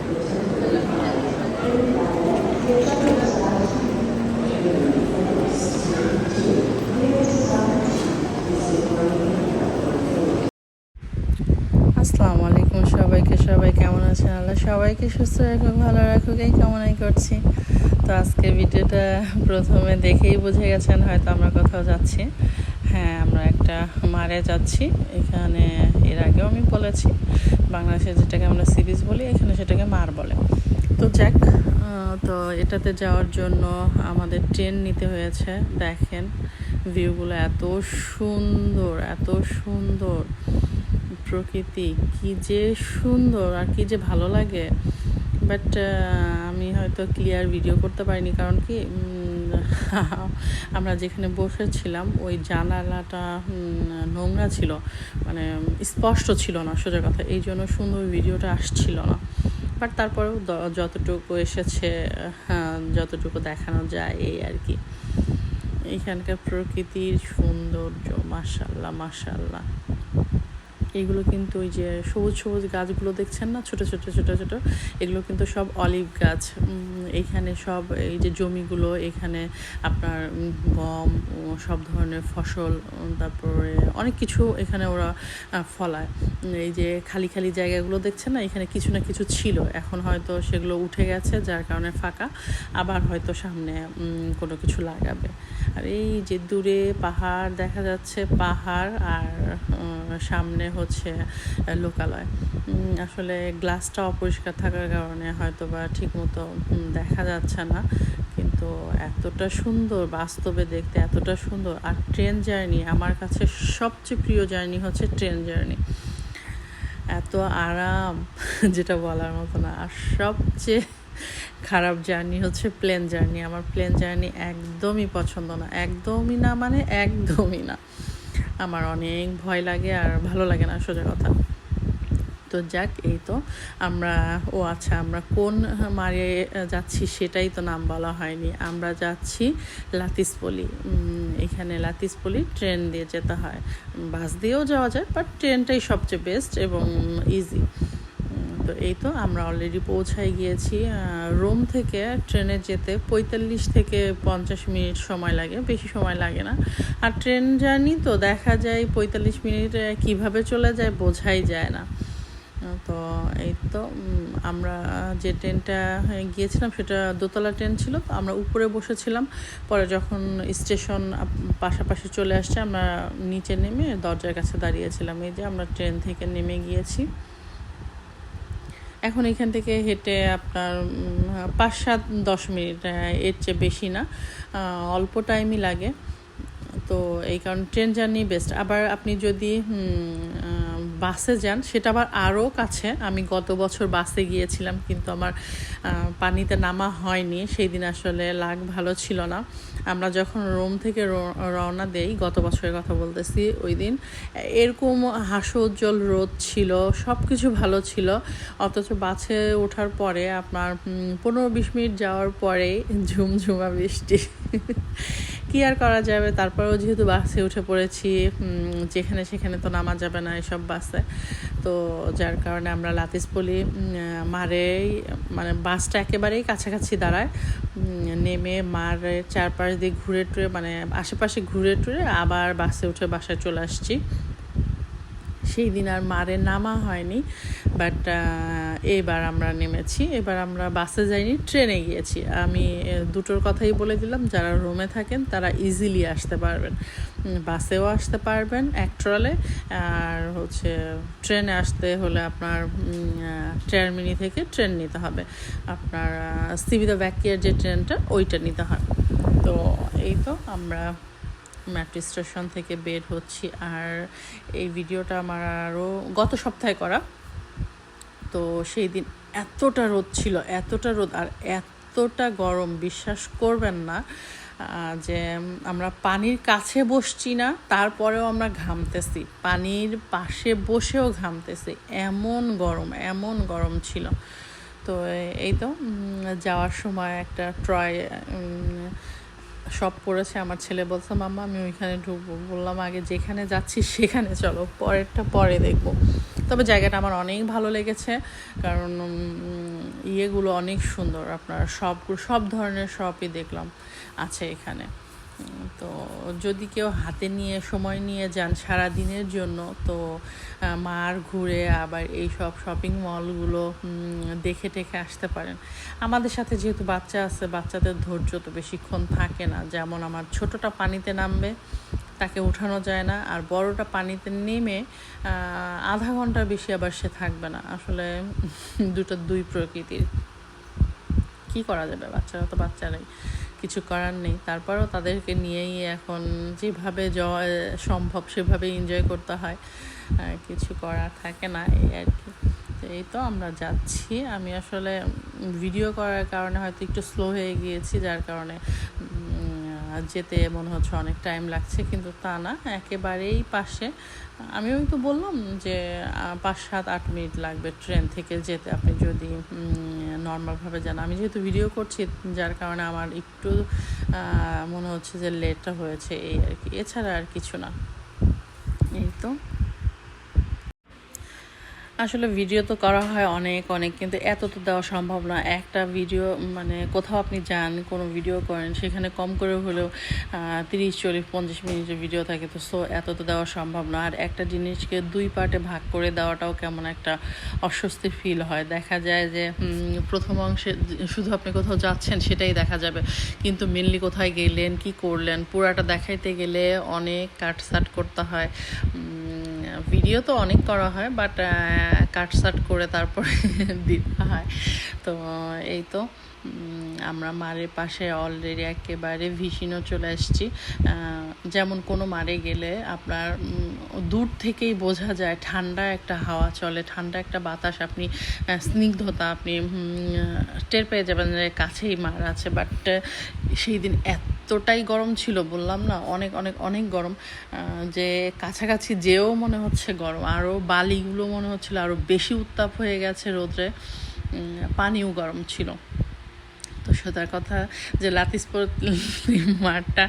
আসসালামু আলাইকুম সবাইকে। সবাই কেমন আছেন? আল্লাহ সবাইকে সুস্থ রাখুক, ভালো রাখুক, এই কামনাই করছি। তো আজকে ভিডিওটা প্রথমে দেখেই বুঝে গেছেন হয়তো আমরা কোথাও যাচ্ছি। হ্যাঁ, আমরা একটা মারে যাচ্ছি। এখানে এর আগেও আমি বলেছি, বাংলাদেশে যেটাকে আমরা সি বিচ বলি, এখানে সেটাকে মার বলে। তো যাক, তো এটাতে যাওয়ার জন্য আমাদের ট্রেন নিতে হয়েছে। দেখেন ভিউগুলো এত সুন্দর, এত সুন্দর প্রকৃতি, কি যে সুন্দর আর কি যে ভালো লাগে। বাট আমি হয়তো ক্লিয়ার ভিডিও করতে পারিনি, কারণ কি আমরা যেখানে বসেছিলাম ওই জানালাটা নোংরা ছিল, মানে স্পষ্ট ছিল না সোজা কথা, এই জন্য সুন্দর ভিডিওটা আসছিল না। বাট তারপরেও যতটুকু এসেছে, যতটুকু দেখানো যায় এই আর কি। এখানকার প্রকৃতির সৌন্দর্য মাশাআল্লাহ মাশাআল্লাহ। এগুলো কিন্তু ওই যে সবুজ সবুজ গাছগুলো দেখছেন না, ছোট ছোট ছোট ছোট, এগুলো কিন্তু সব অলিভ গাছ। এইখানে সব এই যে জমিগুলো, এখানে আপনার গম, সব ধরনের ফসল, তারপরে অনেক কিছু এখানে ওরা ফলায়। এই যে খালি খালি জায়গাগুলো দেখছেন না, এখানে কিছু না কিছু ছিল, এখন হয়তো সেগুলো উঠে গেছে যার কারণে ফাঁকা, আবার হয়তো সামনে কোনো কিছু লাগাবে। আর এই যে দূরে পাহাড় দেখা যাচ্ছে, পাহাড়, আর সামনে হচ্ছে লোকালয়। আসলে গ্লাসটা অপরিষ্কার থাকার কারণে হয়তো বা ঠিকমতো দেখা যাচ্ছে না, কিন্তু এতটা সুন্দর, বাস্তবে দেখতে এতটা সুন্দর। আর ট্রেন জার্নি আমার কাছে সবচেয়ে প্রিয় জার্নি হচ্ছে ট্রেন জার্নি। এত আরাম যেটা বলার মতো না। আর সবচেয়ে খারাপ জার্নি হচ্ছে প্লেন জার্নি। আমার প্লেন জার্নি একদমই পছন্দ না, একদমই না, মানে একদমই না। আমার অনেক ভয় লাগে আর ভালো লাগে না সোজা কথা। তো যাক, এই তো আমরা, ও আচ্ছা, আমরা কোন মারে যাচ্ছি সেটাই তো নাম বলা হয়নি। আমরা যাচ্ছি লাতিসপল্লি। এখানে লাতিসপল্লি ট্রেন দিয়ে যেতে হয়, বাস দিয়েও যাওয়া যায়, বাট ট্রেনটাই সবচেয়ে বেস্ট এবং ইজি। তো এই তো আমরা অলরেডি পৌঁছাই গিয়েছি। রোম থেকে ট্রেনে যেতে 45 থেকে 50 মিনিট সময় লাগে, বেশি সময় লাগে না। আর ট্রেন জার্নি তো দেখা যায় 45 মিনিট কিভাবে চলে যায় বোঝাই যায় না। তো এই তো আমরা যে ট্রেনটা গিয়েছিলাম সেটা দোতলা ট্রেন ছিল, তো আমরা উপরে বসেছিলাম। পরে যখন স্টেশন পাশাপাশি চলে আসছে, আমরা নিচে নেমে দরজার কাছে দাঁড়িয়েছিলাম। এই যে আমরা ট্রেন থেকে নেমে গিয়েছি। এখন এখান থেকে হেঁটে আপনার 5-7-10 মিনিট, এর চেয়ে বেশি না, অল্প টাইমই লাগে। তো এই কারণ ট্রেন জার্নি বেস্ট। আবার আপনি যদি বাসে যান সেটা আবার আরও কাছে। আমি গত বছর বাসে গিয়েছিলাম, কিন্তু আমার পানিতে নামা হয়নি সেই দিন, আসলে লাক ভালো ছিল না। আমরা যখন রোম থেকে রওনা দেই, গত বছরের কথা বলতেছি, ওই দিন এরকম হাস্যোজ্জ্বল রোদ ছিল, সব কিছু ভালো ছিল। অথচ বাসে ওঠার পরে আপনার 15-20 মিনিট যাওয়ার পরেই ঝুমঝুমা বৃষ্টি। কি আর করা যাবে, তারপরেও যেহেতু বাসে উঠে পড়েছি, যেখানে সেখানে তো নামা যাবে না এসব বাসে। তো যার কারণে আমরা লাতিসপল্লি মারেই, মানে বাসটা একেবারেই কাছাকাছি দাঁড়ায়, নেমে মারের চারপাশ দিয়ে ঘুরে টুরে, মানে আশেপাশে ঘুরে টুরে আবার বাসে উঠে বাসায় চলে আসছি। সেই দিন আর মারে নামা হয়নি, বাট এবার আমরা নেমেছি। এবার আমরা বাসে যাইনি, ট্রেনে গিয়েছি। আমি দুটোর কথাই বলে দিলাম, যারা রোমে থাকেন তারা ইজিলি আসতে পারবেন, বাসেও আসতে পারবেন এক ট্রলে, আর হচ্ছে ট্রেনে আসতে হলে আপনার টার্মিনি থেকে ট্রেন নিতে হবে, আপনার সিবিদা ভ্যাকিয়ার যে ট্রেনটা ওইটা নিতে হয়। তো এই তো আমরা মেট্রো স্টেশন থেকে বের হচ্ছি। আর এই ভিডিওটা আমার আরও গত সপ্তাহে করা। তো সেই দিন এতটা রোদ ছিল, এতটা রোদ আর এতটা গরম, বিশ্বাস করবেন না যে আমরা পানির কাছে বসছি না, তারপরেও আমরা ঘামতেছি, পানির পাশে বসেও ঘামতেছি, এমন গরম, এমন গরম ছিল। তো এই তো যাওয়ার সময় একটা সব পড়েছে। আমার ছেলে বলছে মাম্মা আমি ওইখানে ঢুকবো, বললাম আগে যেখানে যাচ্ছি সেখানে চলো, পরেরটা পরে দেখবো। তবে জায়গাটা আমার অনেক ভালো লেগেছে, কারণ ইয়েগুলো অনেক সুন্দর, আপনার সব ধরনের শপই দেখলাম আছে এখানে। তো যদি কেউ হাতে নিয়ে সময় নিয়ে যান সারা দিনের জন্য, তো মার ঘুরে আবার এই সব শপিং মলগুলো দেখে টেখে আসতে পারেন। আমাদের সাথে যেহেতু বাচ্চা আছে, বাচ্চাদের ধৈর্য তো বেশিক্ষণ থাকে না। যেমন আমার ছোটোটা পানিতে নামবে, তাকে উঠানো যায় না, আর বড়টা পানিতে নেমে আধা ঘন্টার বেশি আবার সে থাকবে না। আসলে দুই প্রকৃতির, কি করা যাবে, বাচ্চারা তো বাচ্চারাই, কিছু করার নেই। তারপরেও তাদেরকে নিয়েই এখন যেভাবে সম্ভব সেভাবে এনজয় করতে হয়, কিছু করার থাকে না, এই আর কি। তো এই তো আমরা যাচ্ছি। আমি আসলে ভিডিও করার কারণে হয়তো একটু স্লো হয়ে গিয়েছি, যার কারণে যেতে মনে হচ্ছে অনেক টাইম লাগছে, কিন্তু তা না, একেবারেই পাশে। আমিও তো বললাম যে 5-7-8 মিনিট লাগবে ট্রেন থেকে যেতে, আপনি যদি নর্মালভাবে যান। আমি যেহেতু ভিডিও করছি, যার কারণে আমার একটু মনে হচ্ছে যে লেটটা হয়েছে, এই আর কি, এছাড়া আর কিছু না। এই তো আসলে ভিডিও তো করা হয় অনেক, কিন্তু এত তো দেওয়া সম্ভব না। একটা ভিডিও মানে কোথাও আপনি যান, কোনো ভিডিও করেন, সেখানে কম করে হলেও 30-40-50 মিনিটের ভিডিও থাকে, তো এত তো দেওয়া সম্ভব না। আর একটা জিনিসকে 2 পার্টে ভাগ করে দেওয়াটাও কেমন একটা অস্বস্তি ফিল হয়। দেখা যায় যে প্রথম অংশে শুধু আপনি কোথাও যাচ্ছেন সেটাই দেখা যাবে, কিন্তু মেনলি কোথায় গেলেন, কি করলেন, পুরাটা দেখাইতে গেলে অনেক কাটসাট করতে হয়। ভিডিও তো অনেক করা হয়, বাট কাটসাট করে তারপরে দিতে হয়। তো এই তো আমরা মারের পাশে অলরেডি একেবারে ভিসিনো চলে আসছি। যেমন কোনো মারে গেলে আপনার দূর থেকেই বোঝা যায় ঠান্ডা একটা হাওয়া চলে, ঠান্ডা একটা বাতাস, আপনি স্নিগ্ধতা আপনি টের পেয়ে যাবেন যে কাছেই মার আছে। বাট সেই দিন এতটাই গরম ছিল, বললাম না, অনেক অনেক অনেক গরম, যে কাছাকাছি যেও মনে হচ্ছে গরম, আরও বালিগুলো মনে হচ্ছিল আরও বেশি উত্তাপ হয়ে গেছে রোদ্রে, পানিও গরম ছিল। তো সোজার কথা যে লাতিসপুর মাঠটা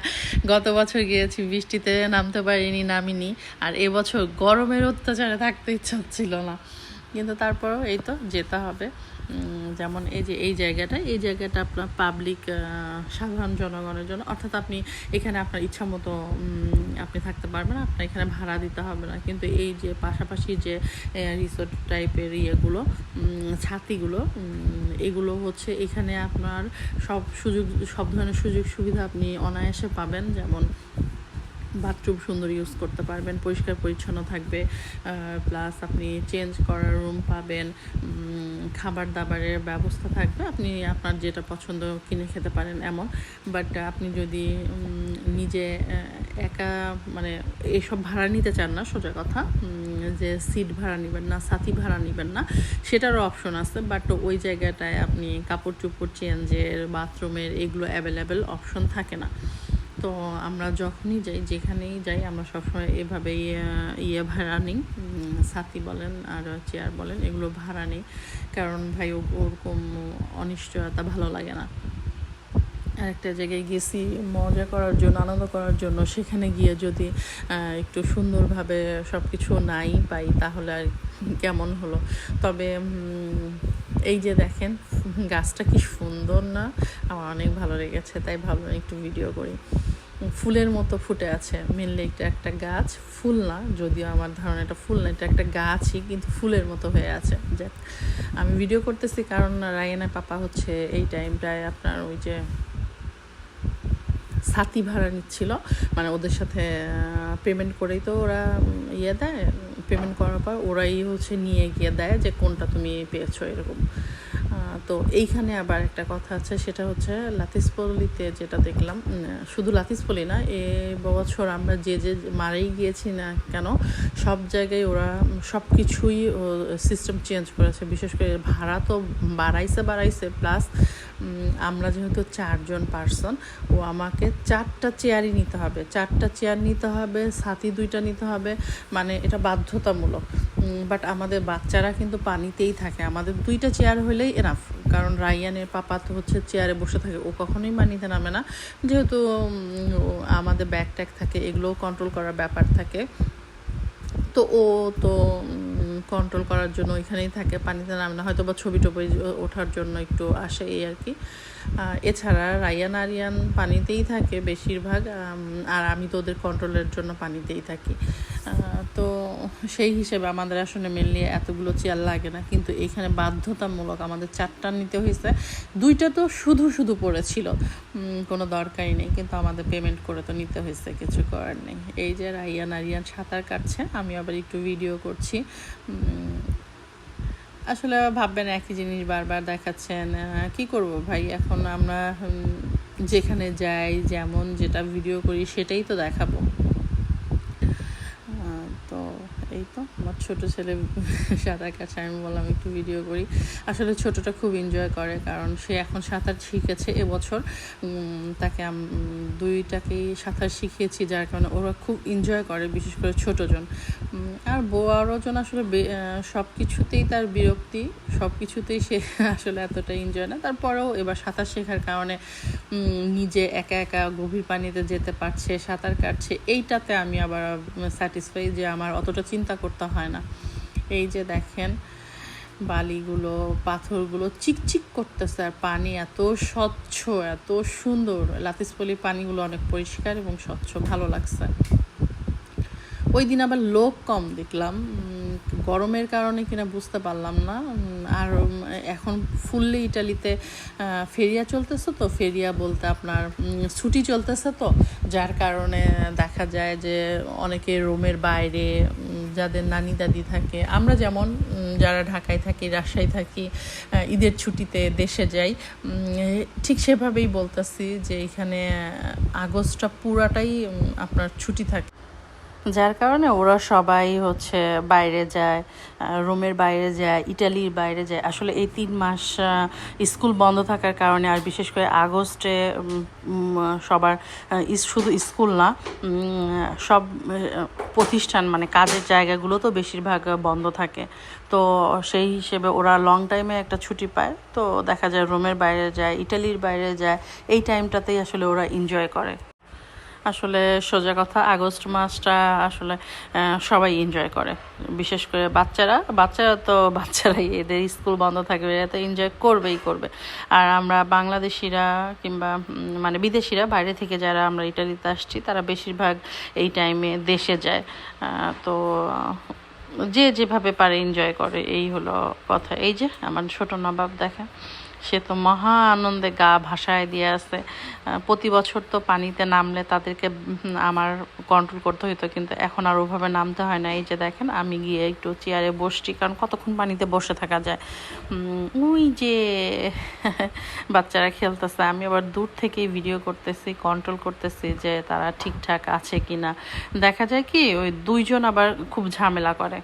গত বছর গিয়েছি, বৃষ্টিতে নামতে পারিনি, নামিনি, আর এবছর গরমের অত্যাচারে থাকতে ইচ্ছা হচ্ছিল না, কিন্তু তারপরেও এই তো যেতে হবে। যেমন এই জায়গাটা আপনার পাবলিক, সাধারণ জনগণের জন্য, অর্থাৎ আপনি এখানে আপনার ইচ্ছা মতো আপনি থাকতে পারবেন, আপনার এখানে ভাড়া দিতে হবে না। কিন্তু এই যে পাশাপাশি যে রিসোর্ট টাইপের ইয়েগুলো, ছাতিগুলো, এগুলো হচ্ছে এখানে আপনার সব ধরনের সুযোগ সুবিধা আপনি অনায়াসে পাবেন। যেমন বাথরুম সুন্দর ইউজ করতে পারবেন, পরিষ্কার পরিচ্ছন্ন থাকবে, প্লাস আপনি চেঞ্জ করার রুম পাবেন, খাবার দাবারের ব্যবস্থা থাকবে, আপনি আপনার যেটা পছন্দ কিনে খেতে পারেন এমন। বাট আপনি যদি নিজে একা মানে এসব ভাড়া নিতে চান না, সোজা কথা, যে সিট ভাড়া নেবেন না, সাথী ভাড়া নেবেন না, সেটারও অপশন আছে। বাট ওই জায়গাটায় আপনি কাপড় চোপড় চেঞ্জের, বাথরুমের এগুলো অ্যাভেলেবেল অপশন থাকে না। তো আমরা যখনই যাই, যেখানেই যাই, আমরা সবসময় এভাবেই ভাড়া নিই, সাথী বলেন আর চেয়ার বলেন, এগুলো ভাড়া নিই, কারণ ভাই ওরকম অনিশ্চয়তা ভালো লাগে না। আরেকটা জায়গায় গেছি মজা করার জন্য, আনন্দ করার জন্য, সেখানে গিয়ে যদি একটু সুন্দরভাবে সব কিছু নাই পাই, তাহলে আর কেমন হলো। তবে এই যে দেখেন গাছটা কি সুন্দর না, আমার অনেক ভালো লেগেছে, তাই ভাবলাম একটু ভিডিও করি। ফুলের মতো ফুটে আছে, মেনলি এটা একটা গাছ, ফুল না, যদিও আমার ধারণা এটা ফুল না, এটা একটা গাছই, কিন্তু ফুলের মতো হয়ে আছে। যাক, আমি ভিডিও করতেছি কারণ রায়ানের পাপা হচ্ছে এই টাইমটায় আপনার ওই যে সাথী ভাড়া নিচ্ছিল, মানে ওদের সাথে পেমেন্ট করেই তো ওরা দেয়, পেমেন্ট করার পর ওরাই হচ্ছে নিয়ে গিয়ে দেয় যে কোনটা তুমি পেয়েছো এরকম। তো এইখানে আবার একটা কথা আছে, সেটা হচ্ছে লাতিসপল্লিতে যেটা দেখলাম, শুধু লাতিসপল্লি না, বছর আমরা যে মারেই গিয়েছি না কেন, সব জায়গায় ওরা সব কিছুই সিস্টেম চেঞ্জ করেছে। বিশেষ করে ভাড়া তো বাড়াইছে, প্লাস আমরা যেহেতু 4 জন পার্সন, ও আমাকে 4টা চেয়ারই নিতে হবে, 4টা চেয়ার নিতে হবে, সাথী 2টা নিতে হবে, মানে এটা বাধ্যতামূলক। বাট আমাদের বাচ্চারা কিন্তু পানিতেই থাকে। আমাদের 2টা চেয়ার হলেই এনাফ, কারণ রাইয়ানের পাপা তো হচ্ছে চেয়ারে বসে থাকে, ও কখনোই পানিতে নামে না, যেহেতু আমাদের ব্যাগ ট্যাগ থাকে, এগুলোও কন্ট্রোল করার ব্যাপার থাকে। তো ও তো কন্ট্রোল করার জন্য ওইখানেই থাকে, পানিতে নামে না, হয়তো বা ছবি টবি ওঠার জন্য একটু আসে, এই আর কি। এছাড়া রায়ান আরিয়ান পানিতেই থাকে বেশিরভাগ, আর আমি তো ওদের কন্ট্রোলের জন্য পানিতেই থাকি। তো সেই হিসেবে আমাদের আসলে মেনলি এতগুলো চেয়ার লাগে না, কিন্তু এখানে বাধ্যতামূলক আমাদের 4টা নিতে হয়েছে। 2টা তো শুধু পড়েছিল, কোনো দরকারই নেই, কিন্তু আমাদের পেমেন্ট করে তো নিতে হয়েছে, কিছু করার নেই। এই যে রায়ান আরিয়ান সাঁতার কাটছে, আমি আবার একটু ভিডিও করছি। আসলে ভাববেন একই জিনিস বারবার দেখাচ্ছেন, কি করব ভাই, এখন আমরা যেখানে যাই যেমন যেটা ভিডিও করি সেটাই তো দেখাবো। তো এই তো আমার ছোটো ছেলে সাঁতার কাছে, আমি বললাম একটু ভিডিও করি। আসলে ছোটোটা খুব এনজয় করে, কারণ সে এখন সাঁতার শিখেছে এবছর। তাকে 2টাকেই সাঁতার শিখিয়েছি, যার কারণে ওরা খুব এনজয় করে, বিশেষ করে ছোটোজন। আর বড়জন আসলে সব কিছুতেই তার বিরক্তি, সব কিছুতেই সে আসলে এতটা এনজয় না। তারপরেও এবার সাঁতার শেখার কারণে নিজে একা একা গভীর পানিতে যেতে পারছে, সাঁতার কাটছে, এইটাতে আমি আবার স্যাটিসফাই যে আমার অতটা চিন্তা করতে হয় না। এই যে দেখেন বালিগুলো, পাথরগুলো চিকচিক করতেছে, আর পানি এত স্বচ্ছ, এত সুন্দর। লাতিসপল্লির পানিগুলো অনেক পরিষ্কার এবং স্বচ্ছ, ভালো লাগছে। ওই দিন আবার লোক কম দেখলাম, গরমের কারণে কিনা বুঝতে পারলাম না। আর এখন ফুললি ইটালিতে ফেরিয়া চলতেছে, তো ফেরিয়া বলতে আপনার ছুটি চলতেছে, তো যার কারণে দেখা যায় যে অনেকে রোমের বাইরে, যাদের নানি দাদি থাকে, আমরা যেমন যারা ঢাকায় থাকি, রাজশাহী থাকি, ঈদের ছুটিতে দেশে যাই, ঠিক সেভাবেই বলতেছি যে এখানে আগস্টটা পুরাটাই আপনার ছুটি থাকে, যার কারণে ওরা সবাই হচ্ছে বাইরে যায়, রোমের বাইরে যায়, ইটালির বাইরে যায়। আসলে এই 3 মাস স্কুল বন্ধ থাকার কারণে, আর বিশেষ করে আগস্টে সবার শুধু স্কুল না, সব প্রতিষ্ঠান মানে কাজের জায়গাগুলো তো বেশিরভাগ বন্ধ থাকে। তো সেই হিসেবে ওরা লং টাইমে একটা ছুটি পায়, তো দেখা যায় রোমের বাইরে যায়, ইটালির বাইরে যায়, এই টাইমটাতেই আসলে ওরা এনজয় করে। আসলে সোজা কথা, আগস্ট মাসটা আসলে সবাই এনজয় করে, বিশেষ করে বাচ্চারা তো বাচ্চারাই, এদের স্কুল বন্ধ থাকবে, এরা তো এনজয় করবে। আর আমরা বাংলাদেশিরা কিংবা মানে বিদেশিরা, বাইরে থেকে যারা আমরা ইটালিতে আসছি, তারা বেশিরভাগ এই টাইমে দেশে যায়। তো যে যেভাবে পারে এনজয় করে, এই হলো কথা। এই যে আমার ছোট নবাব দেখেন, সে তো মহা আনন্দে গা ভাসায় দিয়ে আছে। প্রতি বছর তো পানিতে নামলে তাদেরকে আমার কন্ট্রোল করতে হতো, কিন্তু এখন আর ওভাবে নামতে হয় না। এই যে দেখেন, আমি গিয়ে একটু চেয়ারে বসছি, কারণ কতক্ষণ পানিতে বসে থাকা যায়। ওই যে বাচ্চারা খেলতেছে, আমি আবার দূর থেকেই ভিডিও করতেছি, কন্ট্রোল করতেছি যে তারা ঠিকঠাক আছে কিনা। দেখা যায় কি, ওই 2জন আবার খুব ঝামেলা করে,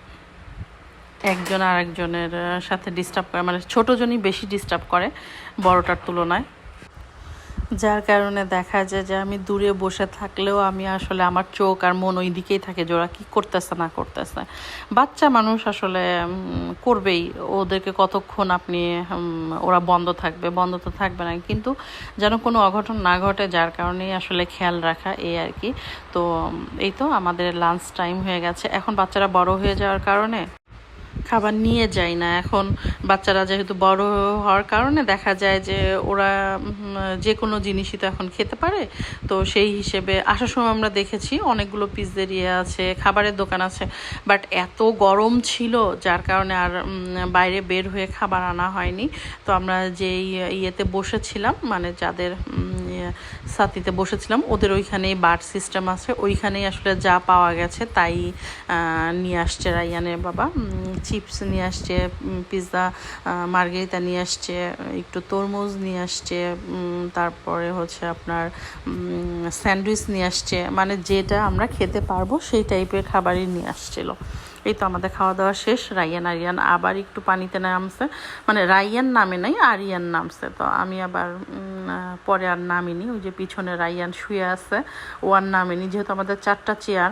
একজন আর একজনের সাথে ডিস্টার্ব করে, মানে ছোটোজনই বেশি ডিস্টার্ব করে বড়টার তুলনায়, যার কারণে দেখা যায় যে আমি দূরে বসে থাকলেও আমি আসলে আমার চোখ আর মন ওই দিকেই থাকে যে ওরা কী করতেছে না করতেছে। বাচ্চা মানুষ আসলে করবেই, ওদেরকে কতক্ষণ আপনি ওরা বন্ধ তো থাকবে না, কিন্তু যেন কোনো অঘটন না ঘটে, যার কারণেই আসলে খেয়াল রাখা, এই আর কি। তো এই তো আমাদের লাঞ্চ টাইম হয়ে গেছে। এখন বাচ্চারা বড় হয়ে যাওয়ার কারণে খাবার নিয়ে যায় না। এখন বাচ্চারা যেহেতু বড় হওয়ার কারণে দেখা যায় যে ওরা যে কোনো জিনিসই তো এখন খেতে পারে। তো সেই হিসেবে আসার সময় আমরা দেখেছি অনেকগুলো পিৎজেরিয়া আছে, খাবারের দোকান আছে, বাট এত গরম ছিল যার কারণে আর বাইরে বের হয়ে খাবার আনা হয়নি। তো আমরা যেই ইয়েতে বসেছিলাম, মানে যাদের সাথীতে বসেছিলাম, ওদের ওইখানেই বার সিস্টেম আছে, ওইখানেই আসলে যা পাওয়া গেছে তাই নিয়ে আসছে রাইয়ানের বাবা। চিপস নিয়ে আসছে, পিৎজা মার্গেরিতা নিয়ে আসছে, একটু তরমুজ নিয়ে আসছে, তারপরে হচ্ছে আপনার স্যান্ডউইচ নিয়ে আসছে, মানে যেটা আমরা খেতে পারবো সেই টাইপের খাবারই নিয়ে আসছিল। এই তো আমাদের খাওয়া দাওয়া শেষ। রাইয়ান আরিয়ান আবার একটু পানিতে নামছে, মানে রাইয়ান নামে নাই, আরিয়ান নামছে। তো আমি আবার পরে আর নামিনি, ওই যে পিছনে রাইয়ান শুয়ে আছে, ও আর নামিনি, যেহেতু আমাদের 4টা চেয়ার।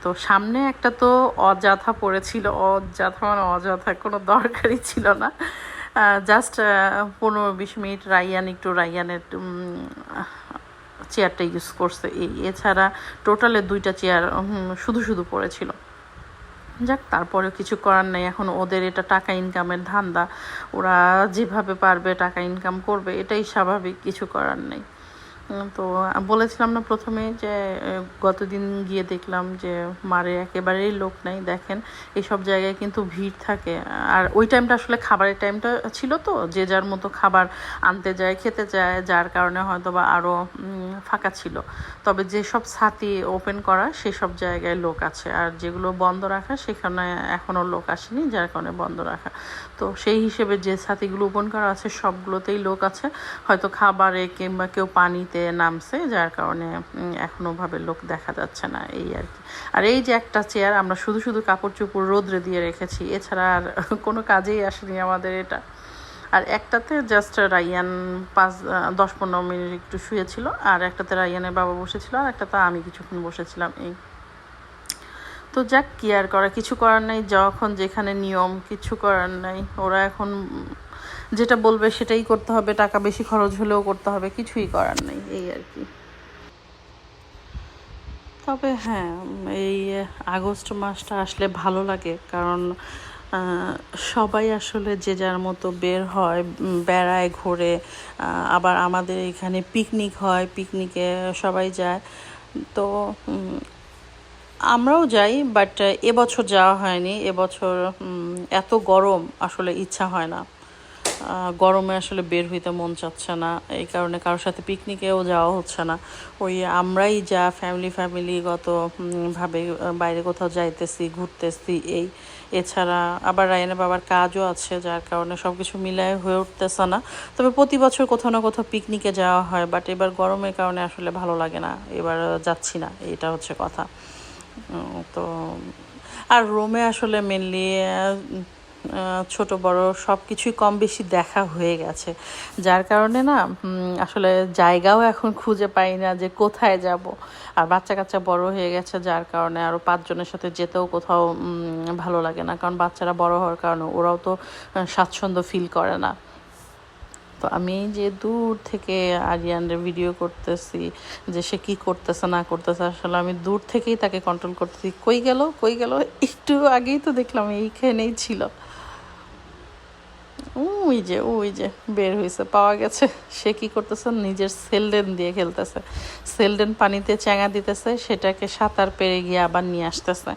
তো সামনে একটা তো অযথা পড়েছিল, অযথা মানে অযথা, কোনো দরকারই ছিল না। জাস্ট 15-20 মিনিট রাইয়ানের চেয়ারটা ইউজ করছে, এছাড়া টোটালে 2টা চেয়ার শুধু শুধু পড়েছিল। যাক, তারপরে কিছু করার নেই, এখন ওদের এটা টাকা ইনকামের ধান্দা, ওরা যেভাবে পারবে টাকা ইনকাম করবে, এটাই স্বাভাবিক, কিছু করার নেই। তো বলেছিলাম না প্রথমে যে গতদিন গিয়ে দেখলাম যে মারে একেবারেই লোক নাই। দেখেন এইসব জায়গায় কিন্তু ভিড় থাকে, আর ওই টাইমটা আসলে খাবারের টাইমটা ছিল, তো যে যার মতো খাবার আনতে যায়, খেতে যায়, যার কারণে হয়তো বা আরও ফাঁকা ছিল। তবে যেসব ছাতি ওপেন করা সেসব জায়গায় লোক আছে, আর যেগুলো বন্ধ রাখা সেখানে এখনও লোক আসেনি, যার কারণে বন্ধ রাখা। তো সেই হিসেবে যে ছাতিগুলো ওপেন করা আছে সবগুলোতেই লোক আছে, হয়তো খাবারে কিংবা কেউ পানিতে নামছে, যার কারণে এখনো ভাবে লোক দেখা যাচ্ছে না, এই আর কি। আর এই যে একটা চেয়ার আমরা শুধু শুধু কাপড় চোপড় রোদ্রে দিয়ে রেখেছি, এছাড়া আর কোনো কাজেই আসেনি আমাদের এটা। আর একটাতে জাস্ট রাইয়ান 10-15 মিনিট একটু শুয়েছিল, আর একটাতে রাইয়ানের বাবা বসেছিল, আর একটাতে আমি কিছুক্ষণ বসেছিলাম, এই তো। যাক, কি আর করা, কিছু করার নাই, যখন যেখানে নিয়ম, কিছু করার নাই। ওরা এখন যেটা বলবে সেটাই করতে হবে, টাকা বেশি খরচ হলেও করতে হবে, কিছুই করার নেই, এই আর কি। তবে হ্যাঁ, এই আগস্ট মাসটা আসলে ভালো লাগে, কারণ সবাই আসলে যে যার মতো বের হয়, বেড়ায়, ঘোরে। আবার আমাদের এখানে পিকনিক হয়, পিকনিকে সবাই যায়। তো আমরাও যাই, বাট এবছর যাওয়া হয়নি। এবছর এত গরম, আসলে ইচ্ছা হয় না, গরমে আসলে বের হইতে মন চাচ্ছে না, এই কারণে কারোর সাথে পিকনিকেও যাওয়া হচ্ছে না। ওই আমরাই যা ফ্যামিলিগত ভাবে বাইরে কোথাও যাইতেছি, ঘুরতেছি, এই। এছাড়া আবার রায়ানের বাবার কাজও আছে, যার কারণে সব কিছু মিলায় হয়ে উঠতেছে না। তবে প্রতি বছর কোথাও না কোথাও পিকনিকে যাওয়া হয়, বাট এবার গরমের কারণে আসলে ভালো লাগে না, এবার যাচ্ছি না, এটা হচ্ছে কথা। তো আর রোমে আসলে মেনলি ছোট বড় সব কিছুই কম বেশি দেখা হয়ে গেছে, যার কারণে না আসলে জায়গাও এখন খুঁজে পাই না যে কোথায় যাব। আর বাচ্চা কাচ্চা বড় হয়ে গেছে, যার কারণে আরও 5 জনের সাথে যেতেও কোথাও ভালো লাগে না, কারণ বাচ্চারা বড় হওয়ার কারণে ওরাও তো স্বাচ্ছন্দ্য ফিল করে না। তো আমি যে দূর থেকে আরিয়ানের ভিডিও করতেছি যে সে কী করতেছে না করতেছে, আসলে আমি দূর থেকেই তাকে কন্ট্রোল করতেছি, কই গেল, একটু আগেই তো দেখলাম এইখানেই ছিল। ওই যে বের হয়েছে, পাওয়া গেছে। সে কি করতেছে, নিজের সেলডেন দিয়ে খেলতেছে, সেলডেন পানিতে চ্যাঙা দিতেছে, সেটাকে সাঁতার পেরে গিয়ে আবার নিয়ে আসতেছে।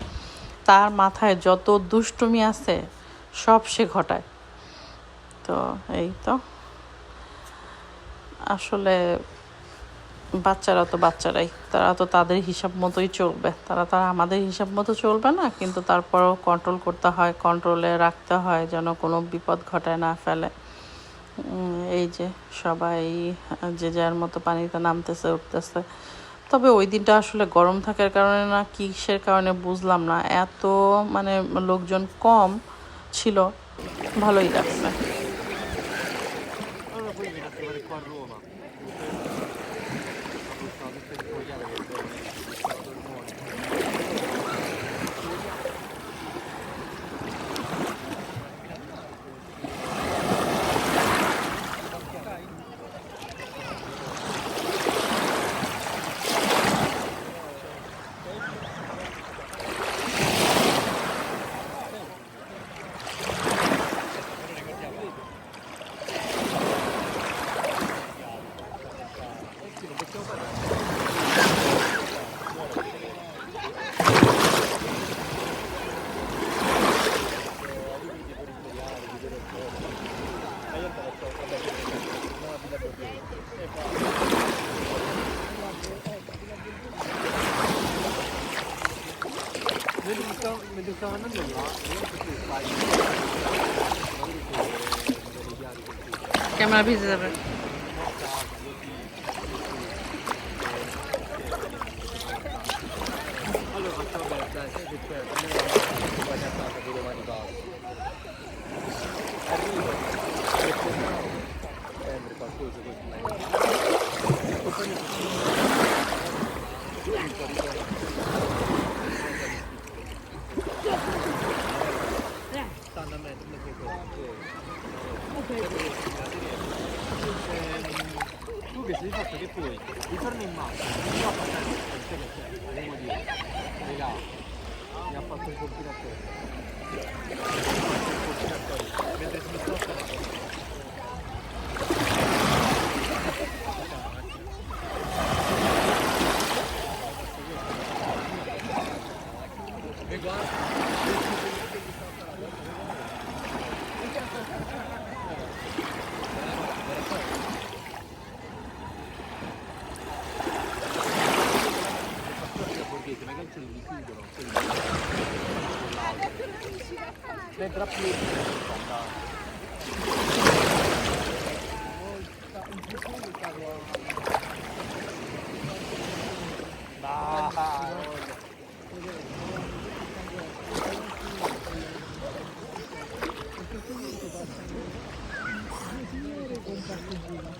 তার মাথায় যত দুষ্টুমি আছে সব সে ঘটায়। তো এই তো, আসলে বাচ্চারা তো বাচ্চারাই, তারা তো তাদের হিসাব মতোই চলবে, তারা আমাদের হিসাব মতো চলবে না, কিন্তু তারপরেও কন্ট্রোল করতে হয়, কন্ট্রোলে রাখতে হয় যেন কোনো বিপদ ঘটায় না ফেলে। এই যে সবাই যে যার মতো পানিতে নামতেছে, উঠতেছে। তবে ওই দিনটা আসলে গরম থাকার কারণে না কিসের কারণে বুঝলাম না, এত মানে লোকজন কম ছিল, ভালোই লাগছে। ক্যামেরা ভিজে যাবে। Arrivo. Qualcosa stanno a me, tu che sei fatto che poi ritorno in macchina, non ho fatto andiamo di là, mi ha fatto il compilatore. Mentre si sposta e guarda. Magari li chiudono, mentre più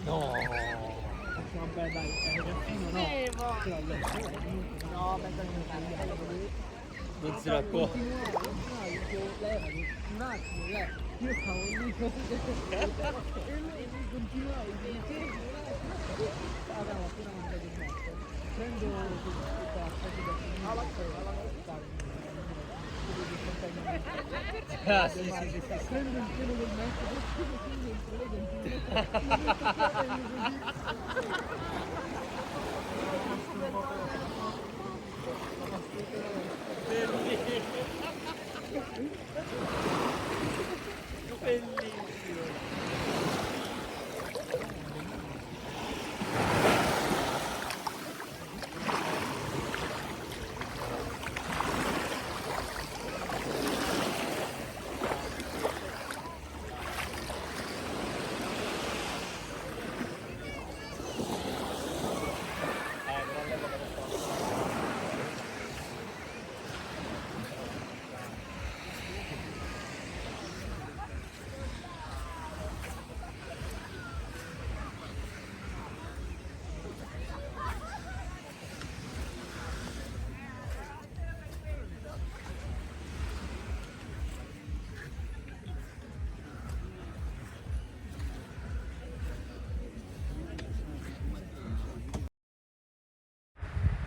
no. Vabbè dai, ragazzino no. Non si raccoglie. Un attimo, io stavo lì e lui continuava a dire avevamo appena mangiato il morto. Prendo tutta la cosa da prendo il pelo del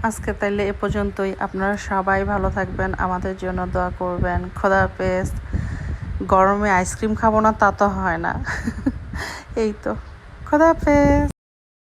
আজকে তাইলে এ পর্যন্তই। আপনারা সবাই ভালো থাকবেন, আমাদের জন্য দোয়া করবেন। খোদা হাফেজ। গরমে আইসক্রিম খাবো না তা তো হয় না। এই তো, খোদা হাফেজ।